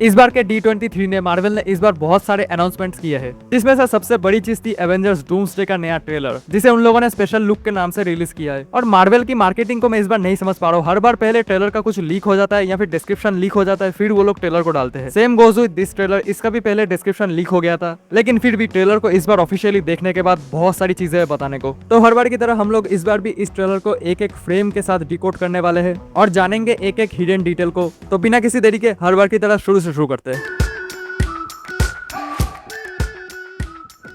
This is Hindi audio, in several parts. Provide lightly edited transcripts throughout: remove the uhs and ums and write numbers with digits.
इस बार के D23 ने मार्वल ने इस बार बहुत सारे अनाउंसमेंट्स किए हैं, जिसमें से सबसे बड़ी चीज थी एवेंजर्स डूम्सडे का नया ट्रेलर, जिसे उन लोगों ने स्पेशल लुक के नाम से रिलीज किया है। और मार्वल की मार्केटिंग को मैं इस बार नहीं समझ पा रहा हूँ। हर बार पहले ट्रेलर का कुछ लीक हो जाता है या फिर डिस्क्रिप्शन लीक हो जाता है, फिर वो लोग ट्रेलर को डालते हैं। Same goes with this trailer, इसका भी पहले डिस्क्रिप्शन लीक हो गया था, लेकिन फिर भी ट्रेलर को इस बार ऑफिशियली देखने के बाद बहुत सारी चीजें बताने को। तो हर बार की तरह हम लोग इस बार भी इस ट्रेलर को एक एक फ्रेम के साथ डिकोड करने वाले हैं और जानेंगे एक एक हिडन डिटेल को। तो बिना किसी देरी के हर बार की तरह शुरू से शुरू करते हैं।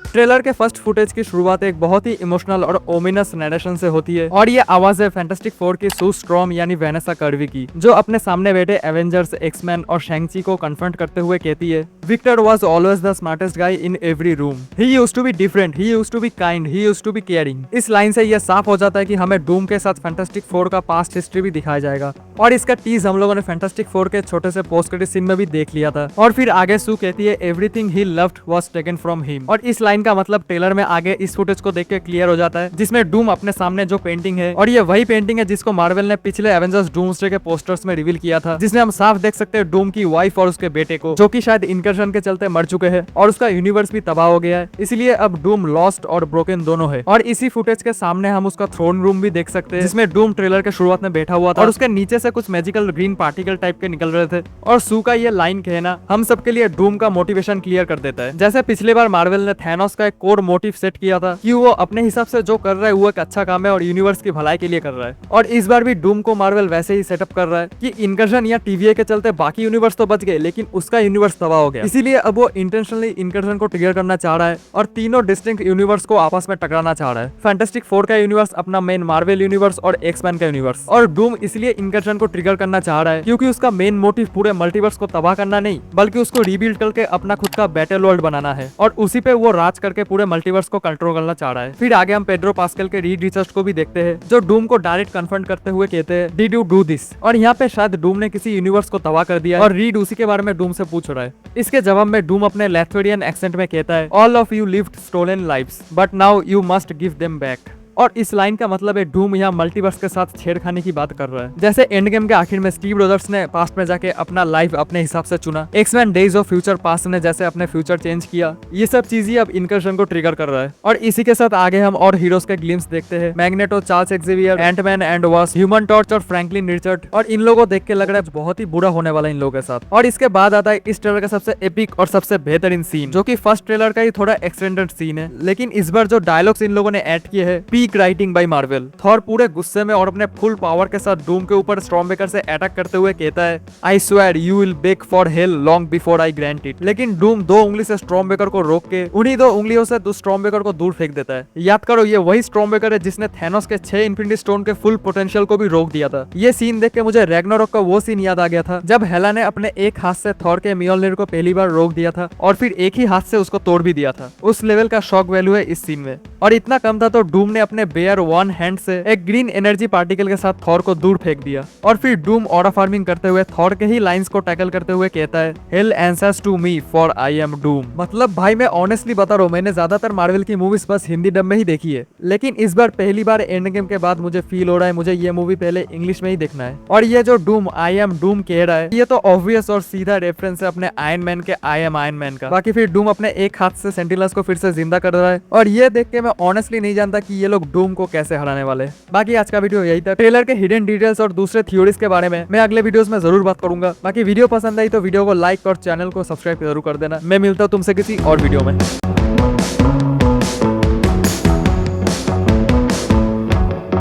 ट्रेलर के फर्स्ट फुटेज की शुरुआत एक बहुत ही इमोशनल और ओमिनस नरेशन से होती है, और ये आवाज है फैंटास्टिक फोर की सू स्ट्रॉम यानी वेनेसा कर्वी की, जो अपने सामने बैठे एवेंजर्स, एक्समैन और शैंग-ची को कन्फ्रंट करते हुए कहती है, Victor was always the smartest guy in every room, he used to be different, he used to be kind, he used to be caring. इस लाइन से यह साफ हो जाता है कि हमें डूम के साथ फैंटास्टिक फोर का पास्ट हिस्ट्री भी दिखाया जाएगा, और इसका टीज हम लोगों ने फैंटास्टिक फोर के छोटे से पोस्ट क्रेडिट सीन में भी देख लिया था। और फिर आगे सू कहती है, everything he loved was taken from him. और इस लाइन का मतलब ट्रेलर में आगे इस फुटेज को देख के क्लियर हो जाता है, जिसमें डूम अपने सामने जो पेंटिंग है, और ये वही पेंटिंग है जिसको मार्वल ने पिछले एवेंजर्स डूम्सडे के पोस्टर्स में रिवील किया था, जिसमें हम साफ देख सकते हैं डूम की वाइफ और उसके बेटे को, जो कि शायद इनकर्शन के चलते मर चुके हैं और उसका यूनिवर्स भी तबाह हो गया है। इसलिए अब डूम लॉस्ट और ब्रोकन दोनों है। और इसी फुटेज के सामने हम उसका थ्रोन रूम भी देख सकते हैं, जिसमें डूम ट्रेलर के शुरुआत में बैठा हुआ था और उसके नीचे से कुछ मैजिकल ग्रीन पार्टिकल टाइप के निकल रहे थे। और सू का ये लाइन कहना हम सबके लिए डूम का मोटिवेशन क्लियर कर देता है। जैसे पिछली बार मार्वल ने थैनोस का एक कोर मोटिव सेट किया था कि वो अपने हिसाब से जो कर रहा है वो एक अच्छा काम है और यूनिवर्स की भलाई के लिए कर रहा है, और इस बार भी डूम को मार्वल वैसे ही सेटअप कर रहा है कि इनकर्शन या टीवीए के चलते बाकी यूनिवर्स तो बच गए, लेकिन उसका यूनिवर्स तबाह हो गया। इसीलिए अब वो इंटेंशनली इनकर्शन को ट्रिगर करना चाह रहा है और तीनों डिस्टिंक्ट यूनिवर्स को आपस में टकराना चाह रहा है। फैंटास्टिक फोर का यूनिवर्स अपना मेन मार्वल यूनिवर्स और एक्समैन का यूनिवर्स, और डूम इसलिए इनकर्शन को ट्रिगर करना चाह रहा है क्योंकि उसका मेन मोटिव पूरे मल्टीवर्स को तबाह करना नहीं, बल्कि उसको रीबिल्ड करके अपना खुद का बैटल वर्ल्ड बनाना है, और उसी पे वो राज करके पूरे मल्टीवर्स को कंट्रोल करना चाह रहा है। फिर आगे हम पेड्रो पास्कल के रीड रिसर्च को भी देखते हैं, जो डूम को डायरेक्ट कन्फ्रंट करते हुए कहते हैं, डिड यू डू दिस? और यहाँ पे शायद डूम ने किसी यूनिवर्स को तबाह कर दिया और रीड उसी के बारे में डूम से पूछ रहा है। इसके जवाब में डूम अपने लैथोरियन एक्सेंट में कहता है, all of you lived stolen lives but now you must give them back. और इस लाइन का मतलब है डूम यहाँ मल्टीवर्स के साथ छेड़खानी की बात कर रहा है। जैसे एंड गेम के आखिर में स्टीव रोजर्स ने पास्ट में जाके अपना लाइफ अपने हिसाब से चुना, X Men Days of Future Past ने जैसे अपने फ्यूचर चेंज किया, ये सब चीजें अब इनकर्शन को ट्रिगर कर रहा है। और इसी के साथ आगे हम और हीरोज के ग्लिम्स देखते हैं, Magneto, Charles Xavier, Ant Man and Wasp, Human Torch और फ्रैंकलिन रिचर्ड। और इन लोगों को देख के लग रहा है बहुत ही बुरा होने वाला इन लोगों के साथ। और इसके बाद आता है इस ट्रेलर का सबसे एपिक और सबसे बेहतरीन सीन, जो कि फर्स्ट ट्रेलर का ही थोड़ा एक्सटेंडेड सीन है, लेकिन इस बार जो डायलॉग्स इन लोगों ने ऐड किए हैं, peak writing by Marvel. Thor पूरे गुस्से में और अपने फुल पावर के साथ डूम के ऊपर स्टॉर्मबेकर से अटैक करते हुए कहता है, I swear you will bag for hello long before I grant it. लेकिन डूम दो उंगली से स्टॉर्मबेकर को रोक के उन्हीं दो उंगलियों से स्टॉर्मबेकर को दूर फेंक देता है। याद करो, ये वही स्टॉर्मबेकर है जिसने थैनोस के 6 इन्फिनिटी स्टोन के फुल पोटेंशियल को भी रोक दिया था। ये सीन देख के मुझे रैग्नारोक का वो सीन याद आ गया था, जब हेला ने अपने एक हाथ से थॉर के मियोलनिर को पहली बार रोक दिया था और फिर एक ही हाथ से उसको तोड़ भी दिया था। उस लेवल का शॉक वैल्यू है इस सीन में। और इतना कम था तो डूम ने अपने बेयर वन हैंड से एक ग्रीन एनर्जी पार्टिकल के साथ थॉर को दूर फेंक दिया, और फिर डूम ऑरा फार्मिंग करते हुए थॉर के ही लाइंस को टैकल करते हुए कहता है, hell answers to me for I am Doom. मतलब भाई मैं ऑनेस्टली बता रहा हूँ, मैंने ज्यादातर मार्वल की मूवीज बस हिंदी डब में ही देखी है, लेकिन इस बार पहली बार एंड गेम के बाद मुझे फील हो रहा है मुझे ये मूवी पहले इंग्लिश में ही देखना है। और ये जो डूम आई एम डूम कह रहा है, ये तो ऑब्वियस और सीधा रेफरेंस है अपने आयरन मैन के आई एम आयरन मैन का। बाकी फिर डूम अपने एक हाथ से सेंटिनल्स को फिर से जिंदा कर रहा है, और ये देख के मैं ऑनेस्टली नहीं जानता कि ये लोग डूम को कैसे हराने वाले। बाकी आज का वीडियो यही था। ट्रेलर के हिडन डिटेल्स और दूसरे थ्योरीज के बारे में मैं अगले वीडियोस में जरूर बात करूंगा। बाकी वीडियो पसंद आई तो वीडियो को लाइक और चैनल को सब्सक्राइब जरूर कर देना। मैं मिलता हूं तुमसे किसी और वीडियो में।